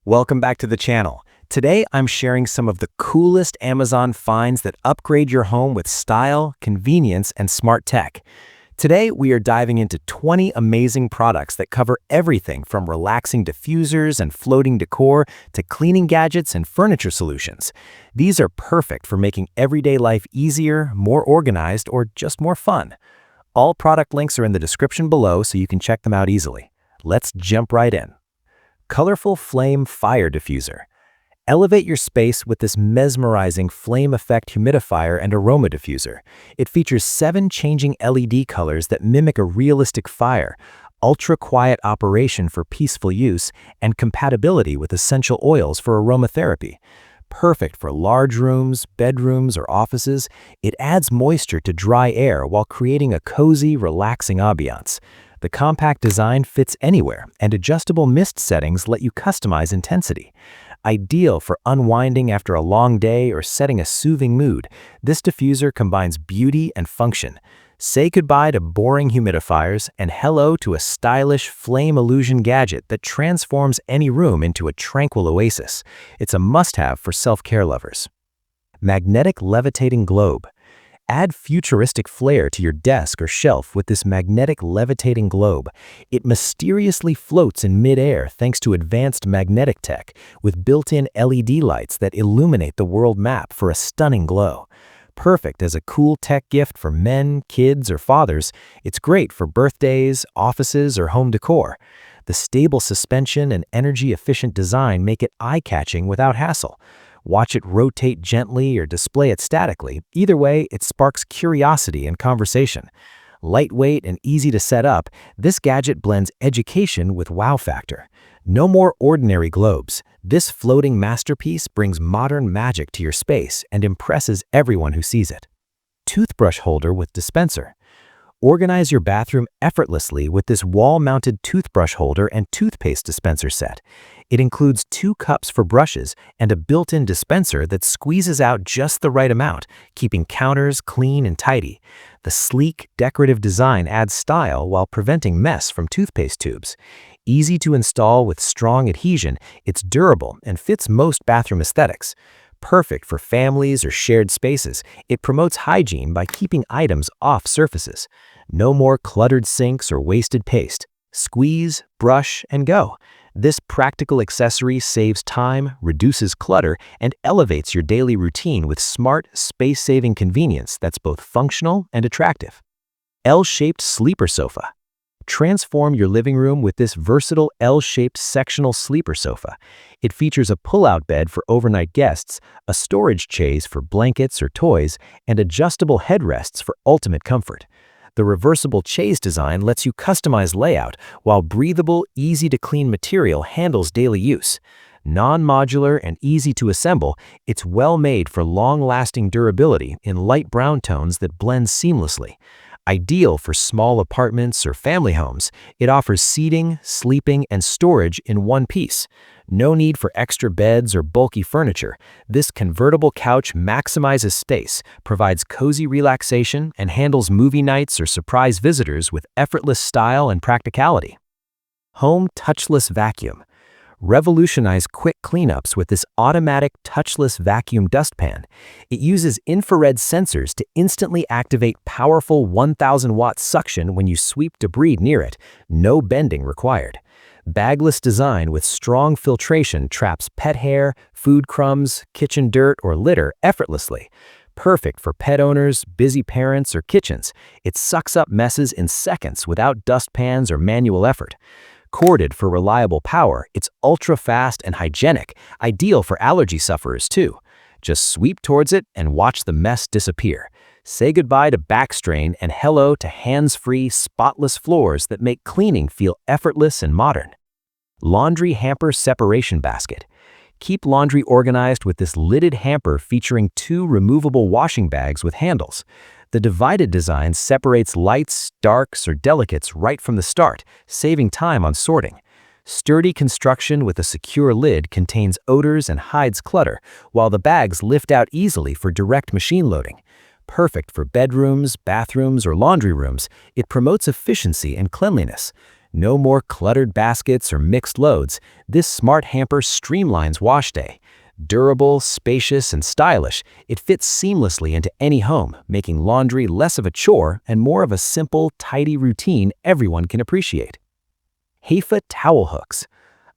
Welcome back to the channel. Today, I'm sharing some of the coolest Amazon finds that upgrade your home with style, convenience, and smart tech. Today, we are diving into 20 amazing products that cover everything from relaxing diffusers and floating decor to cleaning gadgets and furniture solutions. These are perfect for making everyday life easier, more organized, or just more fun. All product links are in the description below so you can check them out easily. Let's jump right in. Colorful Flame Fire Diffuser. Elevate your space with this mesmerizing flame effect humidifier and aroma diffuser. It features 7 changing LED colors that mimic a realistic fire, ultra-quiet operation for peaceful use, and compatibility with essential oils for aromatherapy. Perfect for large rooms, bedrooms, or offices, it adds moisture to dry air while creating a cozy, relaxing ambiance. The compact design fits anywhere, and adjustable mist settings let you customize intensity. Ideal for unwinding after a long day or setting a soothing mood, this diffuser combines beauty and function. Say goodbye to boring humidifiers and hello to a stylish flame illusion gadget that transforms any room into a tranquil oasis. It's a must-have for self-care lovers. Magnetic Levitating Globe. Add futuristic flair to your desk or shelf with this magnetic levitating globe. It mysteriously floats in mid-air thanks to advanced magnetic tech, with built-in LED lights that illuminate the world map for a stunning glow. Perfect as a cool tech gift for men, kids, or fathers, it's great for birthdays, offices, or home decor. The stable suspension and energy-efficient design make it eye-catching without hassle. Watch it rotate gently or display it statically. Either way, it sparks curiosity and conversation. Lightweight and easy to set up, this gadget blends education with wow factor. No more ordinary globes. This floating masterpiece brings modern magic to your space and impresses everyone who sees it. Toothbrush Holder with Dispenser. Organize your bathroom effortlessly with this wall-mounted toothbrush holder and toothpaste dispenser set. It includes 2 cups for brushes and a built-in dispenser that squeezes out just the right amount, keeping counters clean and tidy. The sleek, decorative design adds style while preventing mess from toothpaste tubes. Easy to install with strong adhesion, it's durable and fits most bathroom aesthetics. Perfect for families or shared spaces, it promotes hygiene by keeping items off surfaces. No more cluttered sinks or wasted paste. Squeeze, brush, and go. This practical accessory saves time, reduces clutter, and elevates your daily routine with smart, space-saving convenience that's both functional and attractive. L-shaped sleeper sofa. Transform your living room with this versatile L-shaped sectional sleeper sofa. It features a pull-out bed for overnight guests, a storage chaise for blankets or toys, and adjustable headrests for ultimate comfort. The reversible chaise design lets you customize layout, while breathable, easy-to-clean material handles daily use. Non-modular and easy to assemble, it's well made for long-lasting durability in light brown tones that blend seamlessly. Ideal for small apartments or family homes, it offers seating, sleeping, and storage in one piece. No need for extra beds or bulky furniture. This convertible couch maximizes space, provides cozy relaxation, and handles movie nights or surprise visitors with effortless style and practicality. Home Touchless Vacuum. Revolutionize quick cleanups with this automatic touchless vacuum dustpan. It uses infrared sensors to instantly activate powerful 1,000-watt suction when you sweep debris near it. No bending required. Bagless design with strong filtration traps pet hair, food crumbs, kitchen dirt, or litter effortlessly. Perfect for pet owners, busy parents, or kitchens. It sucks up messes in seconds without dustpans or manual effort. Corded for reliable power, it's ultra-fast and hygienic, ideal for allergy sufferers too. Just sweep towards it and watch the mess disappear. Say goodbye to back strain and hello to hands-free, spotless floors that make cleaning feel effortless and modern. Laundry Hamper Separation Basket. Keep laundry organized with this lidded hamper featuring 2 removable washing bags with handles. The divided design separates lights, darks, or delicates right from the start, saving time on sorting. Sturdy construction with a secure lid contains odors and hides clutter, while the bags lift out easily for direct machine loading. Perfect for bedrooms, bathrooms, or laundry rooms, it promotes efficiency and cleanliness. No more cluttered baskets or mixed loads. This smart hamper streamlines wash day. Durable, spacious, and stylish, it fits seamlessly into any home, making laundry less of a chore and more of a simple, tidy routine everyone can appreciate. HEFA towel hooks.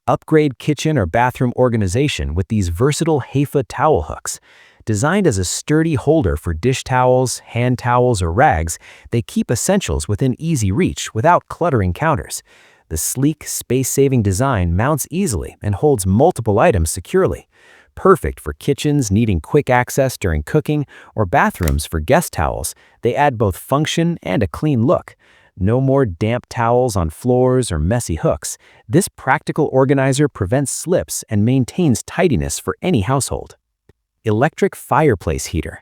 Upgrade kitchen or bathroom organization with these versatile HEFA towel hooks. Designed as a sturdy holder for dish towels, hand towels, or rags, they keep essentials within easy reach without cluttering counters. The sleek, space-saving design mounts easily and holds multiple items securely. Perfect for kitchens needing quick access during cooking or bathrooms for guest towels, they add both function and a clean look. No more damp towels on floors or messy hooks. This practical organizer prevents slips and maintains tidiness for any household. Electric fireplace heater.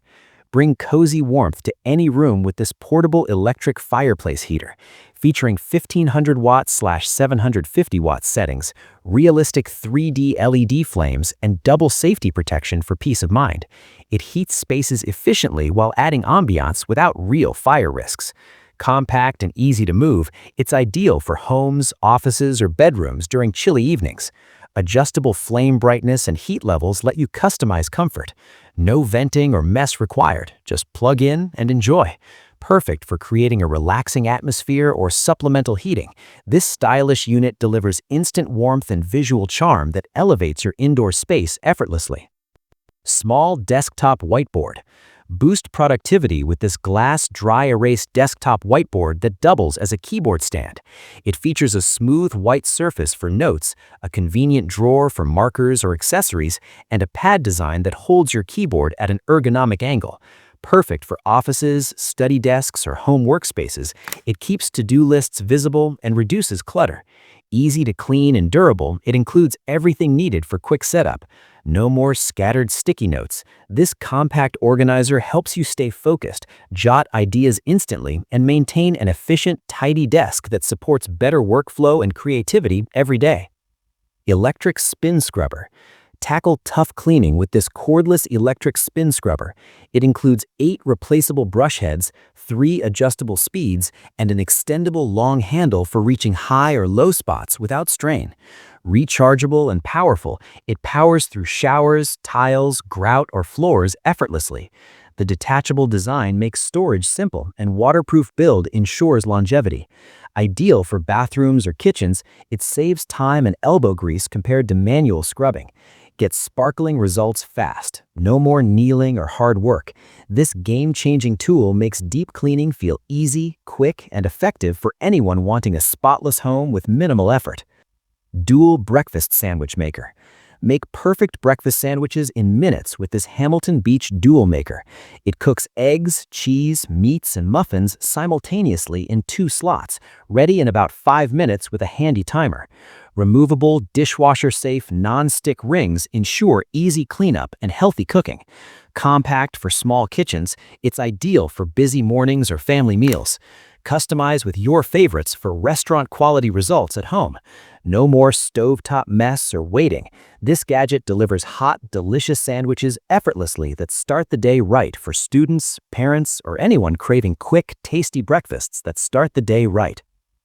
Bring cozy warmth to any room with this portable electric fireplace heater. Featuring 1500 watts/750 watts settings, realistic 3D LED flames, and double safety protection for peace of mind. It heats spaces efficiently while adding ambiance without real fire risks. Compact and easy to move, it's ideal for homes, offices, or bedrooms during chilly evenings. Adjustable flame brightness and heat levels let you customize comfort. No venting or mess required, just plug in and enjoy. Perfect for creating a relaxing atmosphere or supplemental heating, this stylish unit delivers instant warmth and visual charm that elevates your indoor space effortlessly. Small desktop whiteboard. Boost productivity with this glass dry erase desktop whiteboard that doubles as a keyboard stand. It features a smooth white surface for notes, a convenient drawer for markers or accessories, and a pad design that holds your keyboard at an ergonomic angle. Perfect for offices, study desks, or home workspaces, it keeps to-do lists visible and reduces clutter. Easy to clean and durable, it includes everything needed for quick setup. No more scattered sticky notes. This compact organizer helps you stay focused, jot ideas instantly, and maintain an efficient, tidy desk that supports better workflow and creativity every day. Electric spin scrubber. Tackle tough cleaning with this cordless electric spin scrubber. It includes 8 replaceable brush heads, 3 adjustable speeds, and an extendable long handle for reaching high or low spots without strain. Rechargeable and powerful, it powers through showers, tiles, grout, or floors effortlessly. The detachable design makes storage simple, and waterproof build ensures longevity. Ideal for bathrooms or kitchens, it saves time and elbow grease compared to manual scrubbing. Get sparkling results fast. No more kneeling or hard work. This game-changing tool makes deep cleaning feel easy, quick, and effective for anyone wanting a spotless home with minimal effort. Dual breakfast sandwich maker. Make perfect breakfast sandwiches in minutes with this Hamilton Beach Dual Maker. It cooks eggs, cheese, meats, and muffins simultaneously in 2 slots, ready in about 5 minutes with a handy timer. Removable, dishwasher-safe, non-stick rings ensure easy cleanup and healthy cooking. Compact for small kitchens, it's ideal for busy mornings or family meals. Customize with your favorites for restaurant-quality results at home. No more stovetop mess or waiting. This gadget delivers hot, delicious sandwiches effortlessly that start the day right for students, parents, or anyone craving quick, tasty breakfasts that start the day right.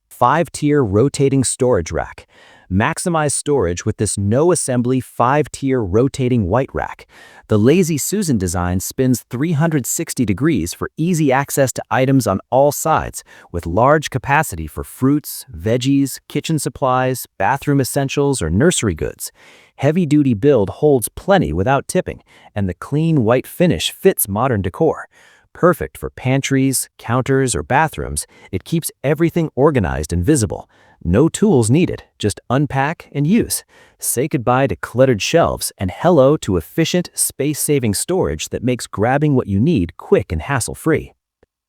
5-tier rotating storage rack. Maximize storage with this no-assembly 5-tier rotating white rack. The Lazy Susan design spins 360 degrees for easy access to items on all sides, with large capacity for fruits, veggies, kitchen supplies, bathroom essentials, or nursery goods. Heavy-duty build holds plenty without tipping, and the clean white finish fits modern decor. Perfect for pantries, counters, or bathrooms, it keeps everything organized and visible. No tools needed, just unpack and use. Say goodbye to cluttered shelves and hello to efficient, space-saving storage that makes grabbing what you need quick and hassle-free.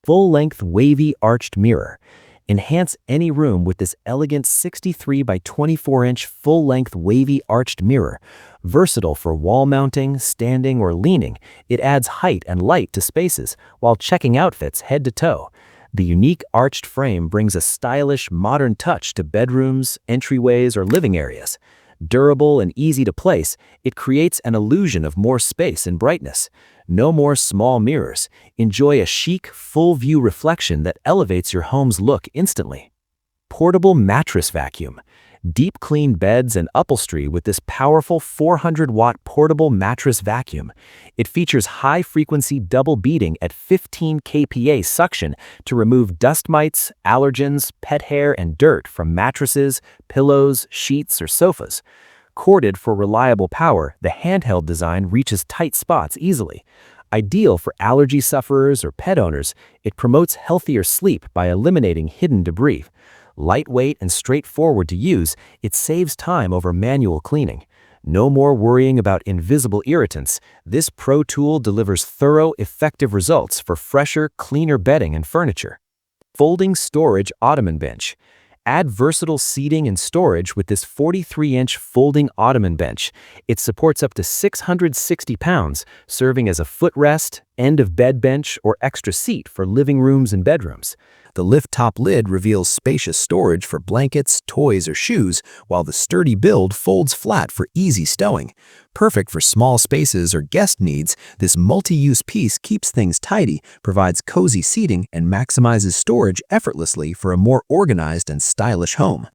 Full-length wavy arched mirror. Enhance any room with this elegant 63 by 24-inch full-length wavy arched mirror. Versatile for wall mounting, standing, or leaning, it adds height and light to spaces while checking outfits head to toe. The unique arched frame brings a stylish, modern touch to bedrooms, entryways, or living areas. Durable and easy to place, it creates an illusion of more space and brightness. No more small mirrors. Enjoy a chic, full-view reflection that elevates your home's look instantly. Portable Mattress Vacuum. Deep clean beds and upholstery with this powerful 400-watt portable mattress vacuum. It features high-frequency double beating at 15 kPa suction to remove dust mites, allergens, pet hair, and dirt from mattresses, pillows, sheets, or sofas. Corded for reliable power, the handheld design reaches tight spots easily. Ideal for allergy sufferers or pet owners, it promotes healthier sleep by eliminating hidden debris. Lightweight and straightforward to use, it saves time over manual cleaning. No more worrying about invisible irritants. This pro tool delivers thorough, effective results for fresher, cleaner bedding and furniture. Folding Storage Ottoman Bench. Add versatile seating and storage with this 43-inch folding Ottoman bench. It supports up to 660 pounds, serving as a footrest, end-of-bed bench, or extra seat for living rooms and bedrooms. The lift-top lid reveals spacious storage for blankets, toys, or shoes, while the sturdy build folds flat for easy stowing. Perfect for small spaces or guest needs, this multi-use piece keeps things tidy, provides cozy seating, and maximizes storage effortlessly for a more organized and stylish home.